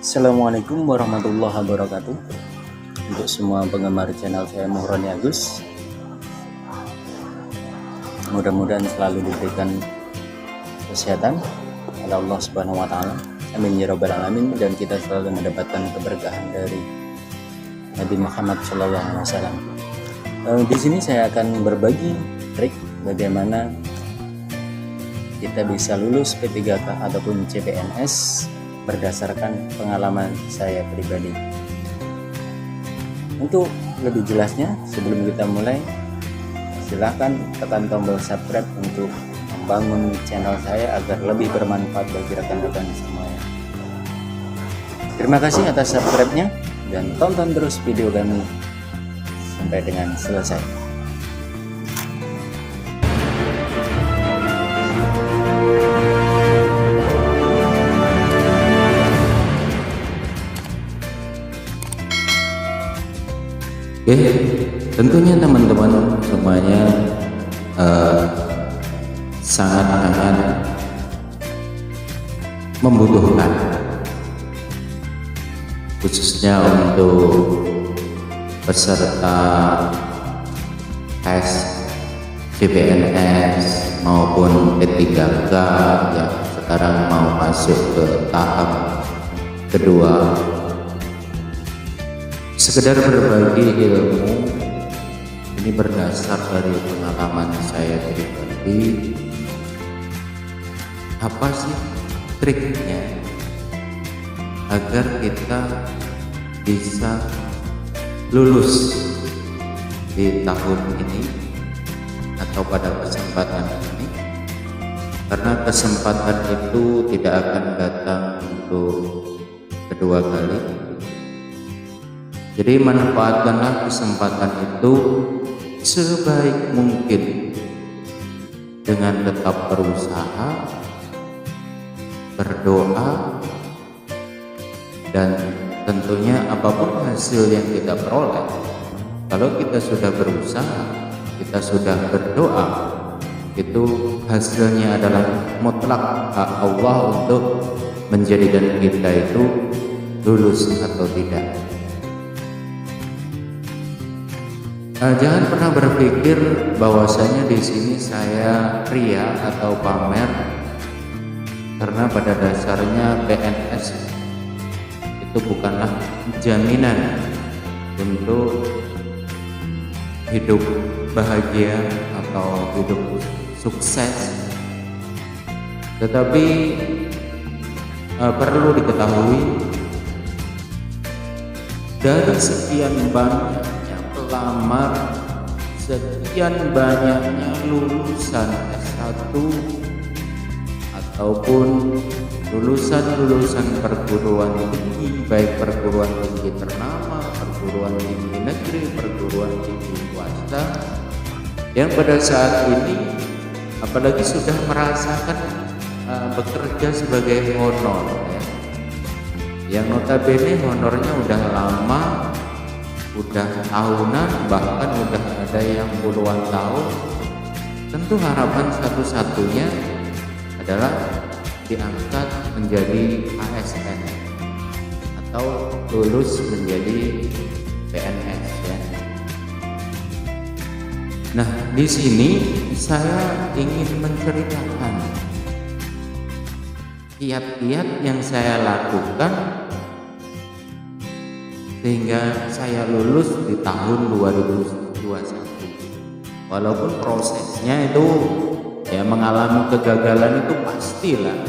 Assalamualaikum warahmatullahi wabarakatuh. Untuk semua penggemar channel saya Muhroni Agus, mudah-mudahan selalu diberikan kesehatan oleh Allah Subhanahu wa taala. Amin ya rabbal alamin, dan kita selalu mendapatkan keberkahan dari Nabi Muhammad SAW. Di sini saya akan berbagi trik bagaimana kita bisa lulus P3K ataupun CPNS berdasarkan pengalaman saya pribadi. Untuk lebih jelasnya, sebelum kita mulai, silahkan tekan tombol subscribe untuk membangun channel saya agar lebih bermanfaat bagi rekan-rekan semuanya. Terima kasih atas subscribe-nya dan tonton terus video kami sampai dengan selesai. Oke, tentunya teman-teman semuanya sangat-sangat membutuhkan, khususnya untuk peserta tes CPNS maupun P3K yang sekarang mau masuk ke tahap kedua. Sekedar berbagi ilmu ini berdasar dari pengalaman saya pribadi. Apa sih triknya agar kita bisa lulus di tahun ini atau pada kesempatan ini? Karena kesempatan itu tidak akan datang untuk kedua kali. Jadi manfaatkanlah kesempatan itu sebaik mungkin dengan tetap berusaha, berdoa, dan tentunya apapun hasil yang kita peroleh, kalau kita sudah berusaha, kita sudah berdoa, itu hasilnya adalah mutlak hak Allah untuk menjadikan kita itu lulus atau tidak. Jangan pernah berpikir bahwasanya di sini saya ria atau pamer, karena pada dasarnya PNS itu bukanlah jaminan untuk hidup bahagia atau hidup sukses. Tetapi perlu diketahui, dari sekian banyak pelamar, sekian banyaknya lulusan S1 ataupun lulusan perguruan tinggi, baik perguruan tinggi ternama, perguruan tinggi negeri, perguruan tinggi swasta, yang pada saat ini apalagi sudah merasakan bekerja sebagai honor, yang notabene honornya udah lama, udah tahunan, bahkan udah ada yang puluhan tahun. Tentu harapan satu-satunya adalah diangkat menjadi ASN atau lulus menjadi PNS, ya. Nah, di sini saya ingin menceritakan kiat-kiat yang saya lakukan sehingga saya lulus di tahun 2021. Walaupun prosesnya itu ya mengalami kegagalan, itu pastilah.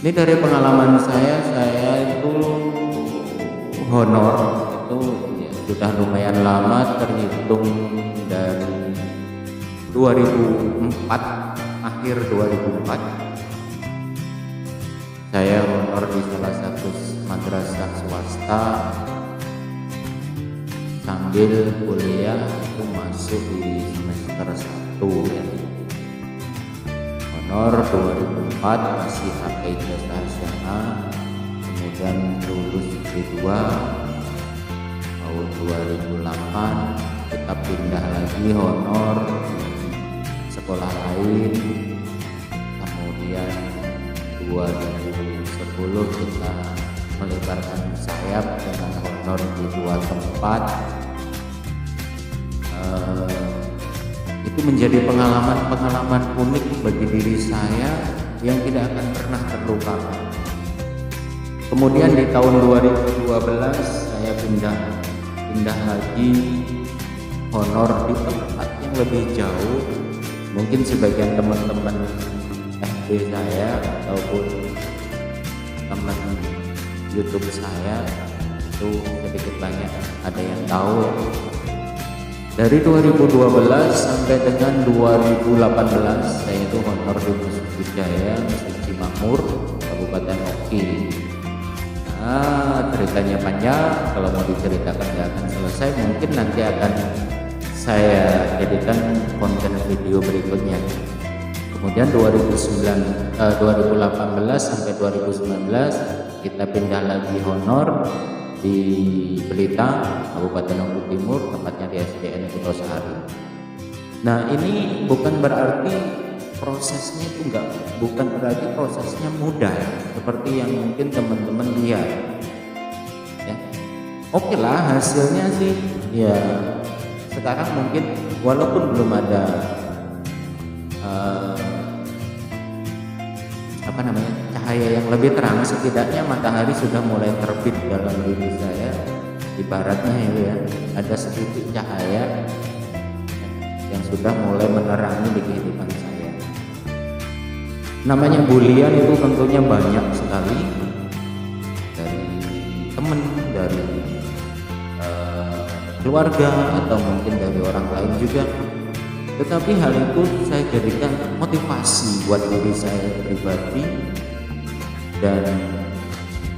Ini dari pengalaman saya itu honor itu ya sudah lumayan lama, terhitung dari 2004, akhir 2004 saya honor di salah satu madrasah swasta sambil kuliah, itu masuk di semester 1, ya. Honor 2004 masih pakai ijazah sarjana, kemudian lulus D2 tahun 2008, kita pindah lagi honor sekolah lain, kemudian 2010 kita melebarkan sayap dengan honor di 2 tempat. Itu menjadi pengalaman unik bagi diri saya yang tidak akan pernah terlupakan. Kemudian di tahun 2012 saya pindah lagi honor di tempat yang lebih jauh. Mungkin sebagian teman-teman FB saya ataupun teman YouTube saya itu sedikit banyak ada yang tahu. Dari 2012 sampai dengan 2018 saya itu honor di Masjid Wijaya, Masjid Cimakmur, Kabupaten Oki. Nah, ceritanya panjang, kalau mau diceritakan nggak akan selesai. Mungkin nanti akan saya jadikan konten video berikutnya. Kemudian 2018 sampai 2019 kita pindah lagi honor di Blitar, Kabupaten Lombok Timur, tepatnya di SDN Kutosari. Nah, ini bukan berarti prosesnya itu bukan berarti prosesnya mudah seperti yang mungkin teman-teman lihat. Ya, oke lah hasilnya sih. Ya, sekarang mungkin walaupun belum ada cahaya yang lebih terang, setidaknya matahari sudah mulai terbit dalam diri saya. Ibaratnya ya, ada sedikit cahaya yang sudah mulai menerangi di kehidupan saya. Namanya bulian itu tentunya banyak sekali, dari teman, dari keluarga, atau mungkin dari orang lain juga. Tetapi hal itu saya jadikan motivasi buat diri saya pribadi dan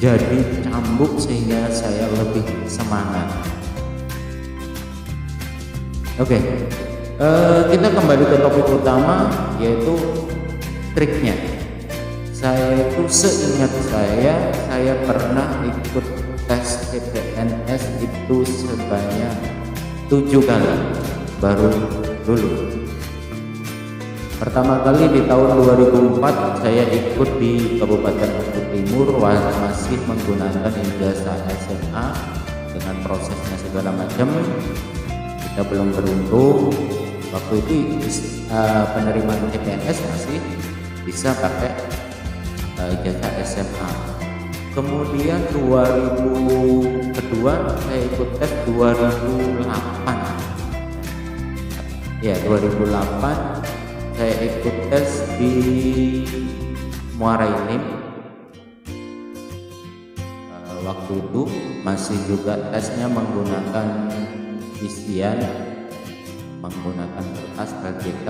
jadi cambuk sehingga saya lebih semangat. Oke, kita kembali ke topik utama, yaitu triknya. Saya itu seingat saya pernah ikut tes CPNS itu sebanyak 7 kali baru dulu. Pertama kali di tahun 2004 saya ikut di Kabupaten Lombok Timur, masih menggunakan ijazah SMA dengan prosesnya segala macam. Kita belum beruntung. Waktu itu penerimaan CPNS masih bisa pakai ijazah SMA. Kemudian 2002 saya ikut tes 2008. Ya, 2008 saya ikut tes di Muara Enim. Waktu itu masih juga tesnya menggunakan isian, menggunakan kertas LCK,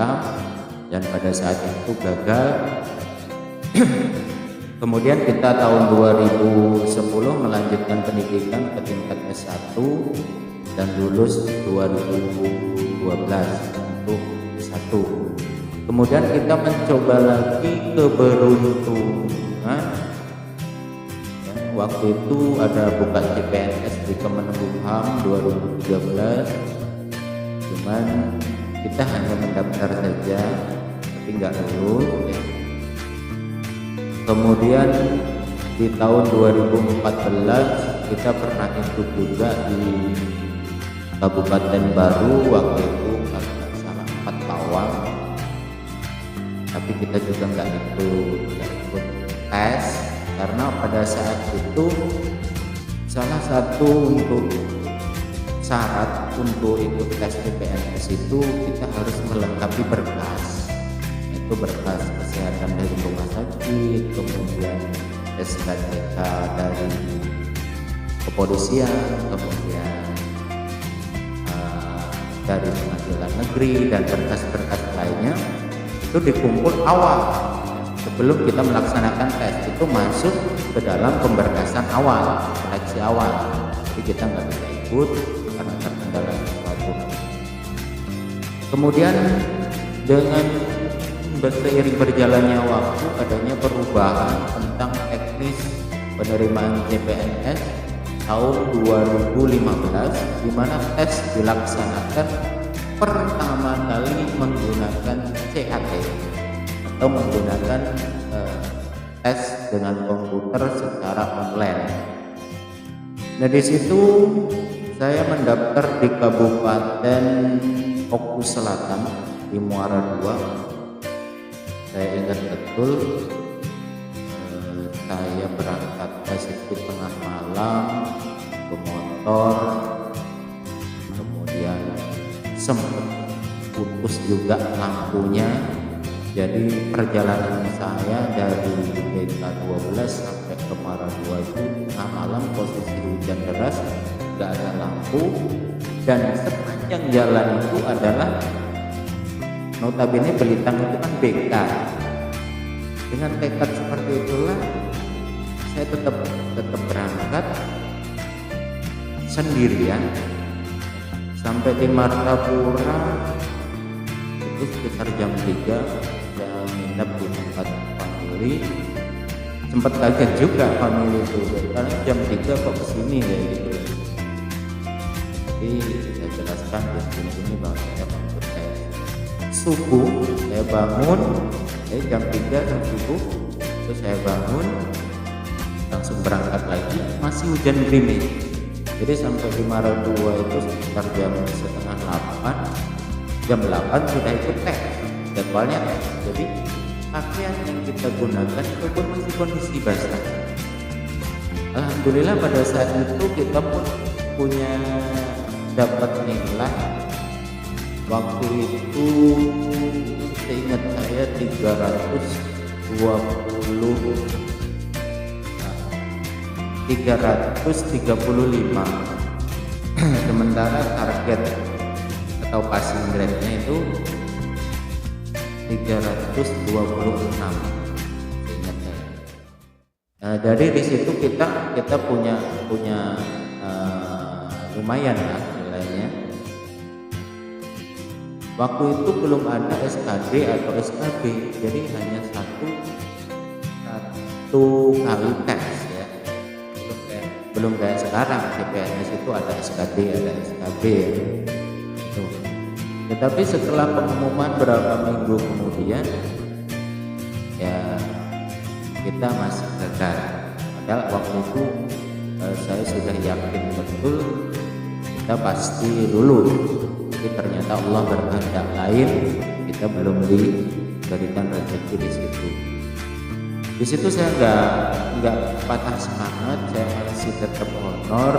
dan pada saat itu gagal. Kemudian kita tahun 2010 melanjutkan pendidikan ke tingkat S1 dan lulus 2012 untuk S1. Kemudian kita mencoba lagi keberuntungan. Ya, waktu itu ada buka CPNS di Kemenkumham 2013. Cuman kita hanya mendaftar saja, tapi nggak lulus. Ya. Kemudian di tahun 2014 kita pernah ikut juga di Kabupaten Baru, waktu itu agak salah 4 Pawang. Tapi kita juga nggak ikut tes karena pada saat itu salah satu untuk syarat untuk ikut tes CPNS itu kita harus melengkapi berkas, itu berkas kesehatan dari rumah sakit, kemudian SKCK dari kepolisian, kemudian dari pengadilan negeri, dan berkas-berkas lainnya itu dikumpul awal sebelum kita melaksanakan tes. Itu masuk ke dalam pemberkasan awal, seleksi awal. Jadi kita nggak bisa ikut karena terkendala sesuatu. Kemudian dengan seiring berjalannya waktu, adanya perubahan tentang teknis penerimaan CPNS tahun 2015, di mana tes dilaksanakan pertama kali menggunakan CAT atau menggunakan tes dengan komputer secara online. Nah di situ saya mendaftar di Kabupaten Oku Selatan di Muara II. Saya ingat betul, saya berangkat tes itu tengah malam ke motor, kemudian sempat putus juga lampunya. Jadi perjalanan saya dari BK12 sampai ke Muara II itu tengah malam, posisi hujan deras, gak ada lampu, dan sepanjang jalan itu adalah notabene Belitang itu kan BK. Dengan tekad seperti itulah saya tetap berangkat sendirian sampai di Martapura itu sekitar jam 3. Saya nginep di tempat family, sempat kaget juga family itu karena jam 3 kok kesini kayak gitu. Jadi saya jelaskan di sini bahwa saya maksud saya subuh, saya bangun jam 3 jam subuh, terus saya bangun langsung berangkat lagi, masih hujan gerimis. Jadi sampai di Muara II itu sekitar jam setengah 8, jam 8 sudah ikut tes jadwalnya. Jadi pakaian yang kita gunakan itu pun masih kondisi basah. Alhamdulillah pada saat itu kita pun punya dapat nilai waktu itu, seingat saya 335. Sementara target atau passing grade-nya itu 326 seingat saya. Dari di situ kita punya lumayan lah nilainya. Waktu itu belum ada SKD atau SKB, jadi hanya satu kali tes ya. Belum kayak sekarang CPNS itu ada SKD, ada SKB ya. Gitu. Tetapi setelah pengumuman berapa minggu kemudian ya kita masih gagal. Padahal waktu itu saya sudah yakin betul kita pasti lulus. Tapi ternyata Allah berkehendak lain, kita belum diberikan rezeki di situ. Di situ saya nggak patah semangat, saya masih tetap honor.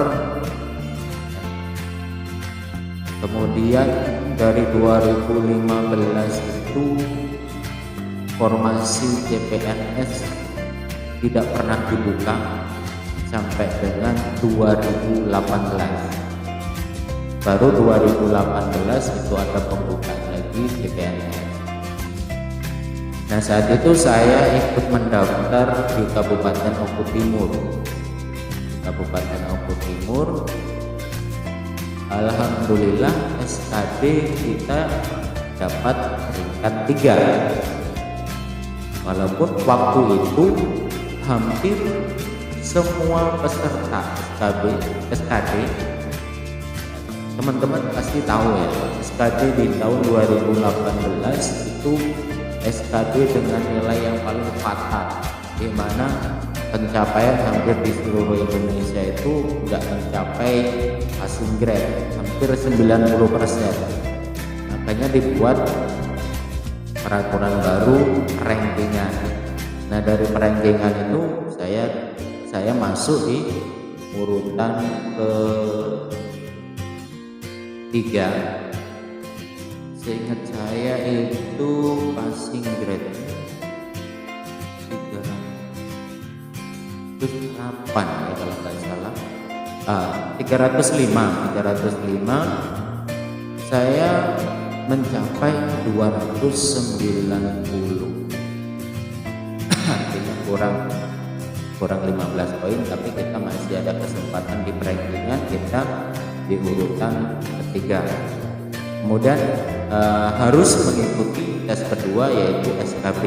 Kemudian dari 2015 itu formasi CPNS tidak pernah dibuka sampai dengan 2018. Baru 2018 itu ada pembukaan lagi CPNS. Nah saat itu saya ikut mendaftar di Kabupaten Oku Timur. Alhamdulillah SKD kita dapat peringkat 3. Walaupun waktu itu hampir semua peserta SKD teman-teman pasti tahu ya, SKD di tahun 2018 itu SKD dengan nilai yang paling fatal, di mana pencapaian hampir di seluruh Indonesia itu nggak mencapai passing grade, hampir 90%. Makanya dibuat peraturan baru rankingan. Nah dari rankingan itu saya masuk di urutan ke 3. Seingat saya itu passing grade 308 ya kalau nggak salah. 305. Saya mencapai 290. Artinya kurang 15 poin, tapi kita masih ada kesempatan di rankingan, kita di urutan ketiga. Kemudian harus mengikuti tes kedua yaitu SKB.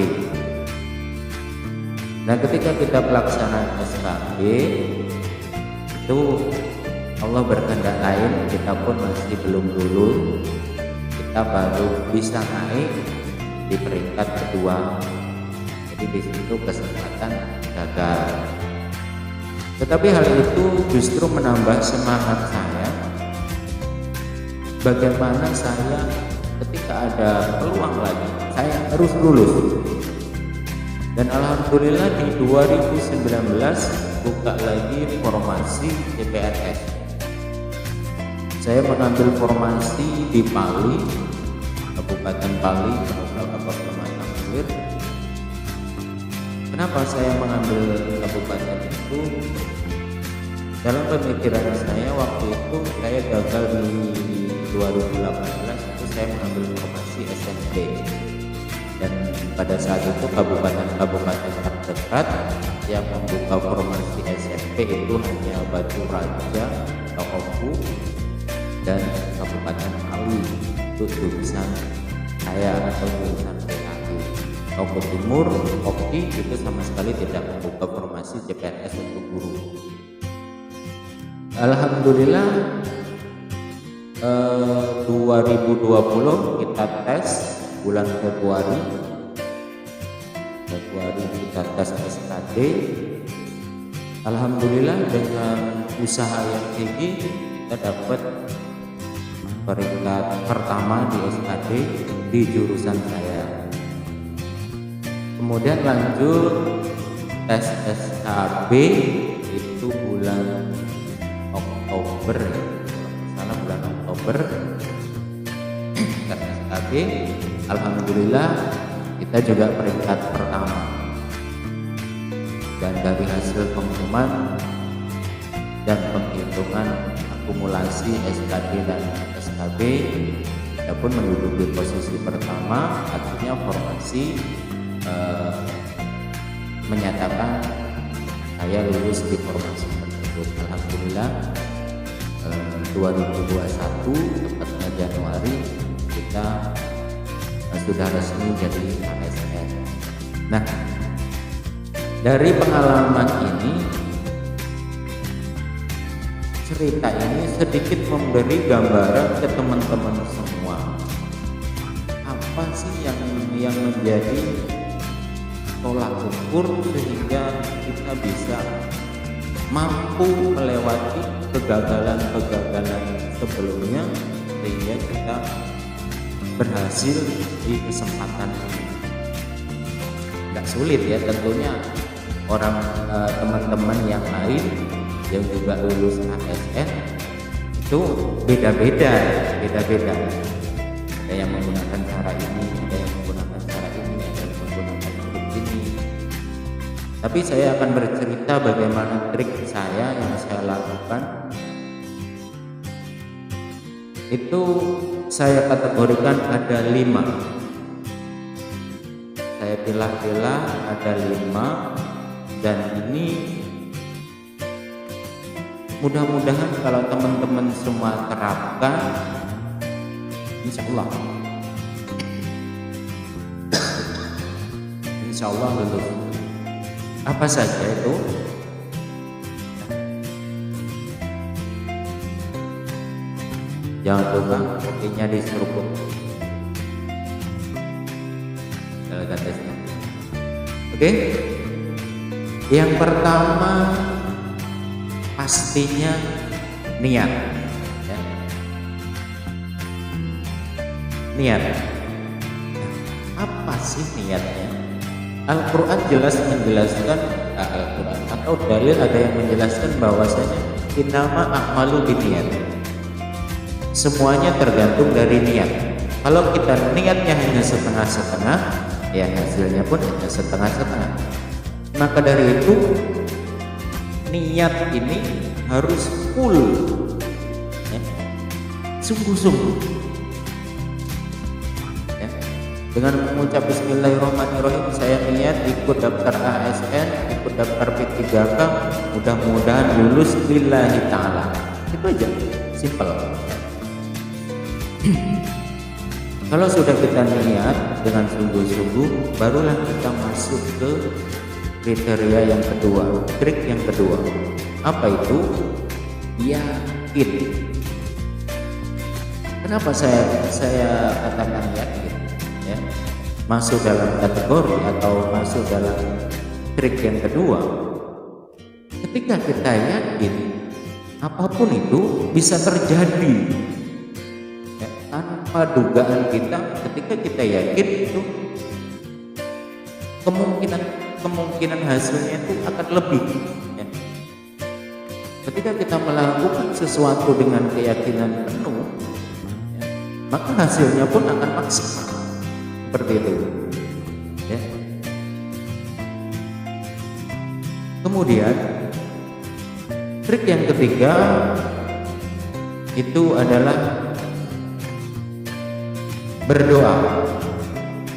Nah ketika kita pelaksanaan SKB itu Allah berkehendak lain, kita pun masih belum lulus, kita baru bisa naik di peringkat kedua. Jadi di situ kesempatan gagal. Tetapi hal itu justru menambah semangat saya. Bagaimana saya ketika ada peluang lagi, saya harus lulus. Dan alhamdulillah di 2019 buka lagi formasi CPNS. Saya mengambil formasi di Pali, Kabupaten Pali, Kabupaten Tanggulir. Kenapa saya mengambil kabupaten itu? Dalam pemikiran saya waktu itu saya gagal di 2018 itu saya mengambil formasi SMP. Dan pada saat itu kabupaten terdekat yang membuka formasi SMP itu hanya Batu Raja atau Oku dan Kabupaten Pali itu jurusan saya atau jurusan PKI. Oku Timur, Oki itu sama sekali tidak membuka formasi CPNS untuk guru. Alhamdulillah 2020 kita tes bulan Februari kita tes SKD. Alhamdulillah dengan usaha yang tinggi kita dapat peringkat pertama di SKD di jurusan saya. Kemudian lanjut tes SKB itu bulan Oktober, salah bulan Oktober tes SKB. Alhamdulillah kita juga peringkat pertama. Dan dari hasil pengumuman dan penghitungan akumulasi SKD dan SKB, kita pun menduduki posisi pertama. Artinya formasi menyatakan saya lulus di formasi tersebut. Alhamdulillah 2021 tepatnya Januari kita sudah resmi jadi ASN. Nah, dari pengalaman ini, cerita ini sedikit memberi gambaran ke teman-teman semua. Apa sih yang menjadi tolak ukur sehingga kita bisa mampu melewati kegagalan-kegagalan sebelumnya sehingga kita berhasil di kesempatan ini. Nggak sulit ya, tentunya orang teman-teman yang lain yang juga lulus ASN itu beda-beda. Ada yang menggunakan cara ini, ada yang menggunakan cara ini, ada yang menggunakan trik ini. Tapi saya akan bercerita bagaimana trik saya yang saya lakukan. Itu saya kategorikan ada 5. Saya pilah-pilah ada 5, dan ini mudah-mudahan kalau teman-teman semua terapkan, insya Allah lulus. Apa saja itu? Jangan lupa kopinya diseruput. Oke. Yang pertama pastinya niat. Ya. Niat. Apa sih niatnya? Al-Quran jelas menjelaskan Al-Quran atau dalil ada yang menjelaskan bahwasanya innama a'malu binniyat. Semuanya tergantung dari niat. Kalau kita niatnya hanya setengah-setengah, ya hasilnya pun hanya setengah-setengah. Maka dari itu niat ini harus full, ya. Sungguh-sungguh, ya. Dengan mengucap Bismillahirrahmanirrahim, saya niat ikut daftar ASN, ikut daftar P3K, mudah-mudahan lulus lillahi ta'ala. Itu aja, simple. Kalau sudah kita niat dengan sungguh-sungguh, barulah kita masuk ke kriteria yang kedua, trik yang kedua. Apa itu? Yakin. Kenapa saya katakan yakin? Ya, masuk dalam kategori atau masuk dalam trik yang kedua. ketika kita yakin apapun itu bisa terjadi ya, tanpa dugaan kita. Ketika kita yakin itu kemungkinan hasilnya itu akan lebih ya. Ketika kita melakukan sesuatu dengan keyakinan penuh ya, maka hasilnya pun akan maksimal seperti itu ya. Kemudian trik yang ketiga itu adalah berdoa.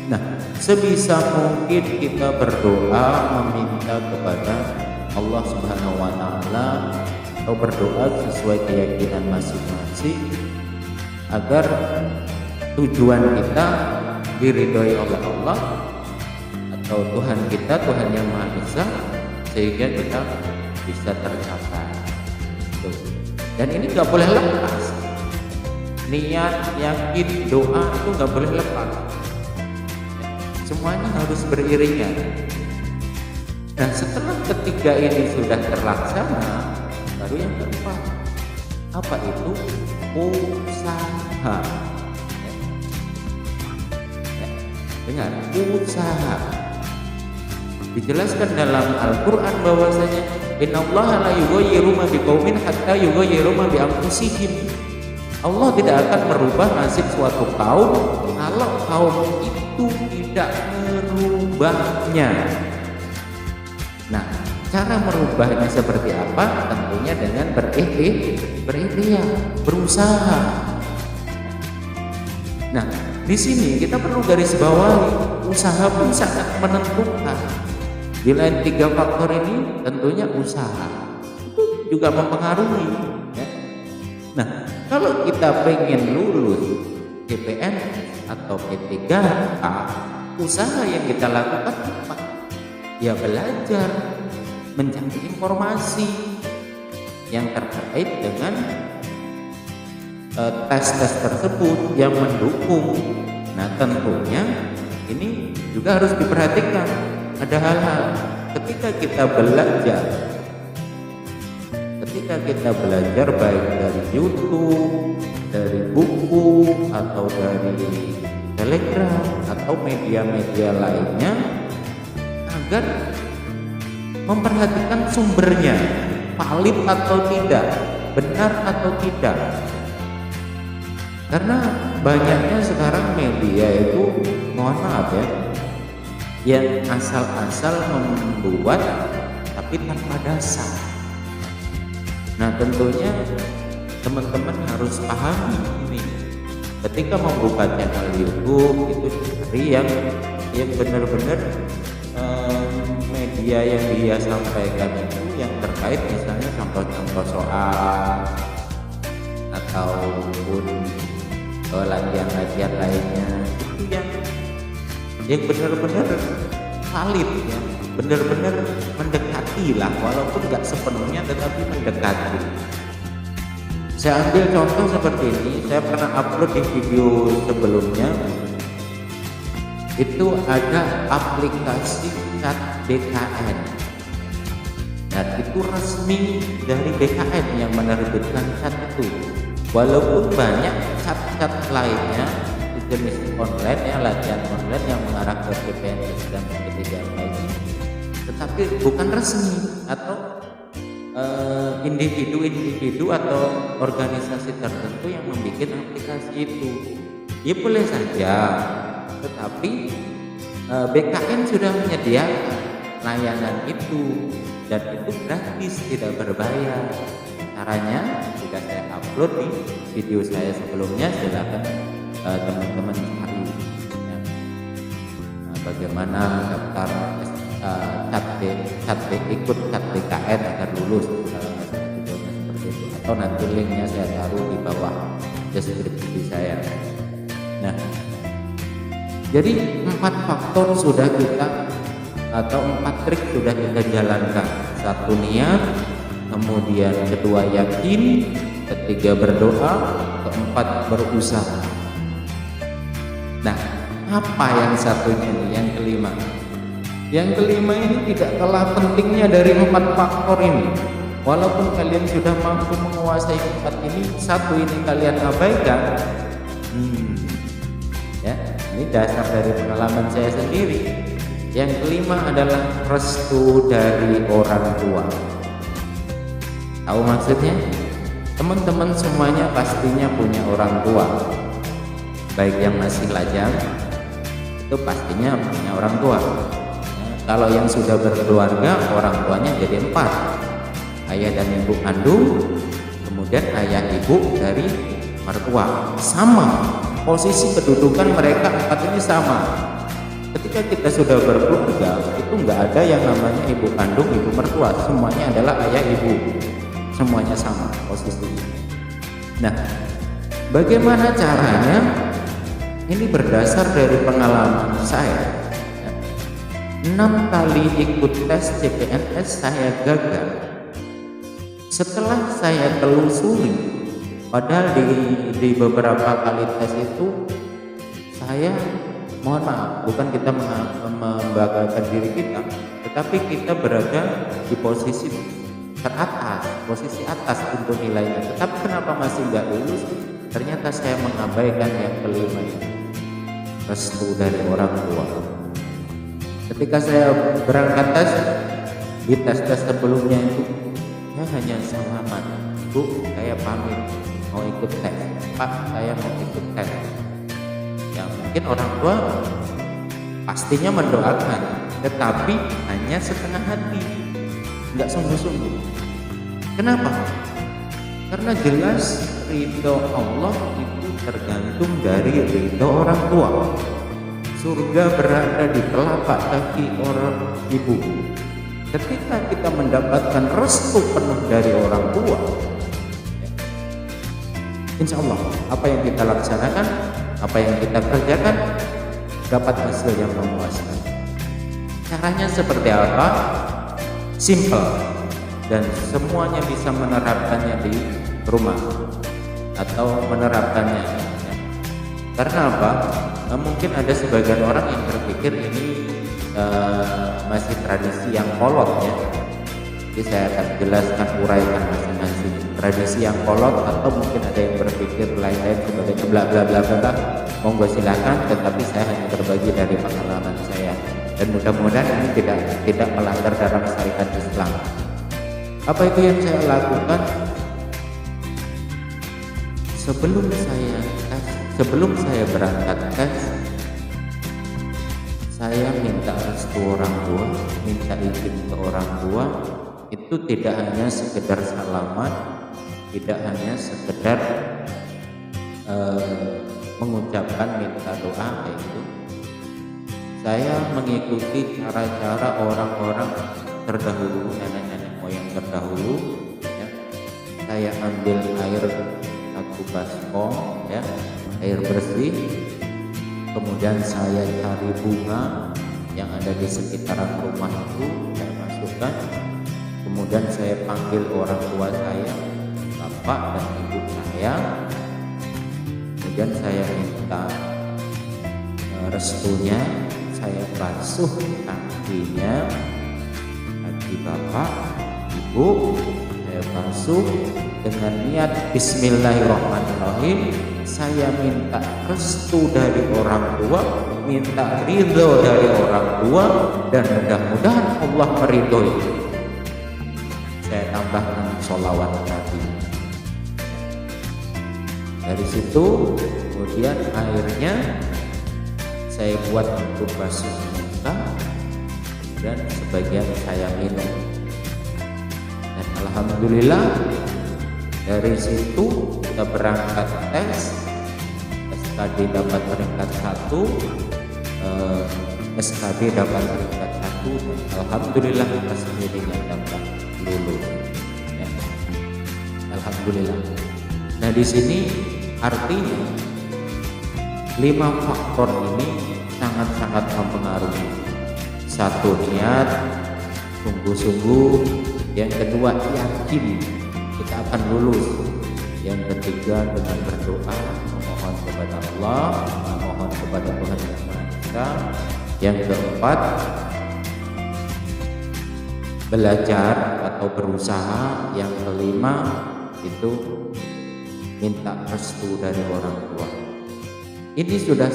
Nah, sebisa mungkin kita berdoa meminta kepada Allah Subhanahu wa taala atau berdoa sesuai keyakinan masing-masing agar tujuan kita diridhoi oleh Allah atau Tuhan kita, Tuhan yang Maha Esa, sehingga kita bisa tercapai. Tuh. Dan ini nggak boleh lepas. Niat, yakin, doa itu nggak boleh lepas. Semuanya harus beriringan. Dan setelah ketiga ini sudah terlaksana, baru yang keempat. Apa itu? Usaha. Ya. Dengar, usaha. Dijelaskan dalam Al-Quran bahwasanya innallaha la yughayyiru ma biqaumin hatta yughayyiru ma bi anfusihim. Allah tidak akan merubah nasib suatu kaum kalau kaum itu tidak merubahnya. Nah, cara merubahnya seperti apa? Tentunya dengan berikhtiar, berusaha. Nah, di sini kita perlu garis bawahi, usaha pun sangat menentukan. Di lain tiga faktor ini tentunya usaha itu juga mempengaruhi ya. Nah, kalau kita pengen lulus CPNS atau P3K, usaha yang kita lakukan apa? Ya belajar, mencari informasi yang terkait dengan tes-tes tersebut yang mendukung. Nah, tentunya ini juga harus diperhatikan. Ada hal-hal ketika kita belajar baik dari YouTube, dari buku, atau dari Telegram atau media-media lainnya, agar memperhatikan sumbernya, valid atau tidak, benar atau tidak. Karena banyaknya sekarang media itu, mohon maaf ya, yang asal-asal membuat tapi tanpa dasar. Nah, tentunya teman-teman harus pahami ini. Ketika membuka channel YouTube itu cari yang benar-benar media yang dia sampaikan itu yang terkait, misalnya contoh-contoh soal ataupun latihan-latihan lainnya itu yang benar-benar valid ya, benar-benar mendekati lah, walaupun nggak sepenuhnya tetapi mendekati. Saya ambil contoh seperti ini, saya pernah upload di video sebelumnya, itu ada aplikasi chat BKN. Dan itu resmi dari BKN yang menerbitkan chat itu. Walaupun banyak chat-chat lainnya jenis online ya, latihan online yang mengarah ke CPNS dan P3K lainnya, tetapi bukan resmi atau individu atau organisasi tertentu yang membuat aplikasi itu. Ya boleh saja, tetapi BKN sudah menyediakan layanan itu dan itu gratis, tidak berbayar. Caranya sudah saya upload di video saya sebelumnya, silakan teman-teman cari ya. Bagaimana daftar ikut chat BKN agar lulus, videonya seperti itu, atau nanti linknya saya taruh di bawah deskripsi saya. Nah, jadi 4 faktor sudah kita, atau 4 trik sudah kita jalankan. 1 niat, kemudian kedua yakin, ketiga berdoa, keempat berusaha. Nah, apa yang satunya nih, yang kelima? Yang kelima ini tidak kalah pentingnya dari 4 faktor ini. Walaupun kalian sudah mampu menguasai 4 ini, satu ini kalian abaikan. Ya, ini dasar dari pengalaman saya sendiri. Yang kelima adalah restu dari orang tua. Tahu maksudnya? Teman-teman semuanya pastinya punya orang tua. Baik yang masih lajang, itu pastinya punya orang tua. Kalau yang sudah berkeluarga, orang tuanya jadi 4. Ayah dan ibu kandung, kemudian ayah ibu dari mertua. Sama, posisi kedudukan mereka 4 ini sama. Ketika kita sudah berkeluarga, itu nggak ada yang namanya ibu kandung, ibu mertua. Semuanya adalah ayah ibu. Semuanya sama posisinya. Nah, bagaimana caranya? Ini berdasar dari pengalaman saya. 6 kali ikut tes CPNS saya gagal. Setelah saya telusuri, padahal di beberapa kali tes itu saya, mohon maaf, bukan kita membanggakan diri kita, tetapi kita berada di posisi teratas, posisi atas untuk nilainya. Tetapi kenapa masih nggak lulus? Ternyata saya mengabaikan yang kelima ini, restu dari orang tua. Ketika saya berangkat tes, di tes-tes sebelumnya itu saya hanya selamat, Bu, saya pamit mau ikut tes, Pak, saya mau ikut tes. Ya mungkin orang tua pastinya mendoakan, tetapi hanya setengah hati, nggak sungguh-sungguh. Kenapa? Karena jelas ridho Allah itu tergantung dari ridho orang tua. Surga berada di telapak kaki orang ibu. Ketika kita mendapatkan restu penuh dari orang tua, insya Allah apa yang kita laksanakan, apa yang kita kerjakan dapat hasil yang memuaskan. Caranya seperti apa? Simple, dan semuanya bisa menerapkannya di rumah atau menerapkannya. Karena apa? Mungkin ada sebagian orang yang berpikir ini masih tradisi yang kolot ya. Jadi saya akan jelaskan, uraikan masing-masing tradisi yang kolot, atau mungkin ada yang berpikir lain-lain sebagainya, bla bla bla bla. Monggo silakan, tetapi saya hanya berbagi dari pengalaman saya, dan mudah-mudahan ini tidak melanggar dalam syariat Islam. Apa itu yang saya lakukan? Sebelum saya berangkat tes, saya minta restu orang tua, minta izin ke orang tua. Itu tidak hanya sekedar salaman, tidak hanya sekedar mengucapkan minta doa kayak gitu. Saya mengikuti cara-cara orang-orang terdahulu, nenek-nenek moyang terdahulu ya. Saya ambil air 1 baskom ya, air bersih, kemudian saya cari bunga yang ada di sekitaran rumah itu, saya masukkan, kemudian saya panggil orang tua saya, bapak dan ibu saya, kemudian saya minta restunya, saya basuh kakinya, kaki bapak, ibu, saya basuh dengan niat Bismillahirrahmanirrahim. Saya minta restu dari orang tua, minta ridho dari orang tua, dan mudah-mudahan Allah meridhoi. Saya tambahkan sholawat Nabi. Dari situ kemudian airnya saya buat untuk basuh muka, dan sebagian saya minum. Dan alhamdulillah dari situ kita berangkat tes, SKD dapat peringkat 1, SKB dapat peringkat 1, dan alhamdulillah kita sendiri dapat lulus ya. Alhamdulillah. Nah di sini artinya 5 faktor ini sangat-sangat mempengaruhi. 1, niat, sungguh-sungguh. Yang kedua, yakin kita akan lulus. Yang ketiga, dengan berdoa, memohon kepada Allah, memohon kepada Tuhan Yang Maha Esa. Yang keempat, belajar atau berusaha, yang kelima itu minta restu dari orang tua. Ini sudah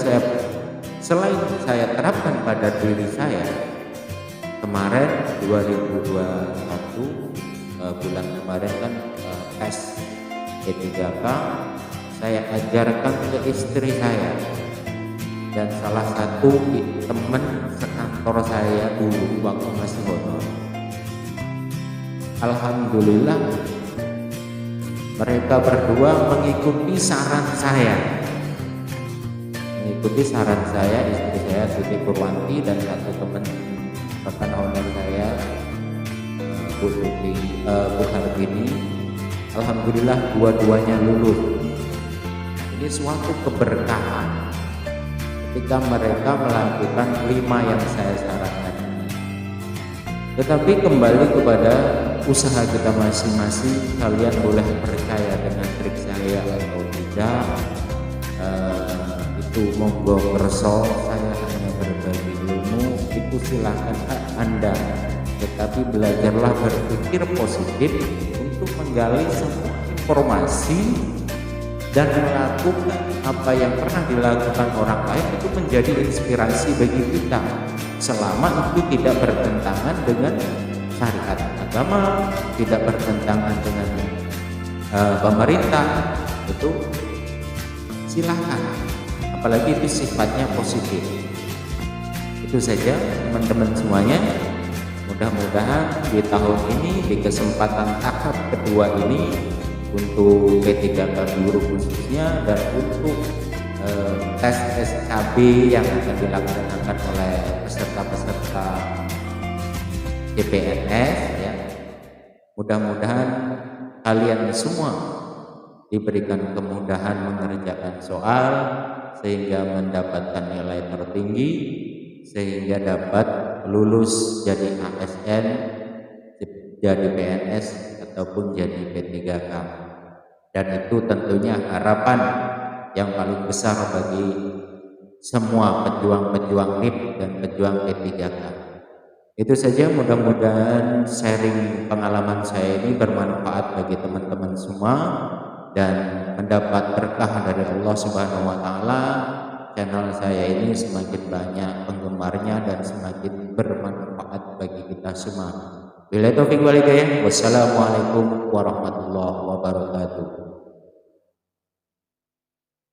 selain saya terapkan pada diri saya. Kemarin 2021 bulan kemarin kan tes P3K, saya ajarkan ke istri saya dan salah satu teman sekantor saya dulu waktu masih honor. Alhamdulillah mereka berdua mengikuti saran saya. Istri saya Siti Purwanti, dan satu teman rekan honor saya Bu Harbini. Alhamdulillah dua-duanya lulus. Ini suatu keberkahan ketika mereka melakukan 5 yang saya sarankan. Tetapi kembali kepada usaha kita masing-masing. Kalian boleh percaya dengan trik saya atau tidak, itu monggo kerso. Saya hanya berbagi ilmu, itu silahkan hak Anda. Tetapi belajarlah berpikir positif untuk menggali semua informasi dan melakukan apa yang pernah dilakukan orang lain itu menjadi inspirasi bagi kita, selama itu tidak bertentangan dengan syariat agama, tidak bertentangan dengan pemerintah, itu silahkan, apalagi itu sifatnya positif. Itu saja teman-teman semuanya. Mudah-mudahan di tahun ini, di kesempatan tahap kedua ini, untuk P3K guru khususnya dan untuk tes SKB yang akan dilaksanakan oleh peserta-peserta CPNS, ya, mudah-mudahan kalian semua diberikan kemudahan mengerjakan soal sehingga mendapatkan nilai tertinggi, sehingga dapat lulus jadi ASN, jadi PNS ataupun jadi P3K. Dan itu tentunya harapan yang paling besar bagi semua pejuang-pejuang NIP dan pejuang P3K. Itu saja, mudah-mudahan sharing pengalaman saya ini bermanfaat bagi teman-teman semua dan mendapat berkah dari Allah Subhanahu wa taala. Channel saya ini semakin banyak penggemarnya dan semakin bermanfaat bagi kita semua. Wassalamualaikum warahmatullahi wabarakatuh.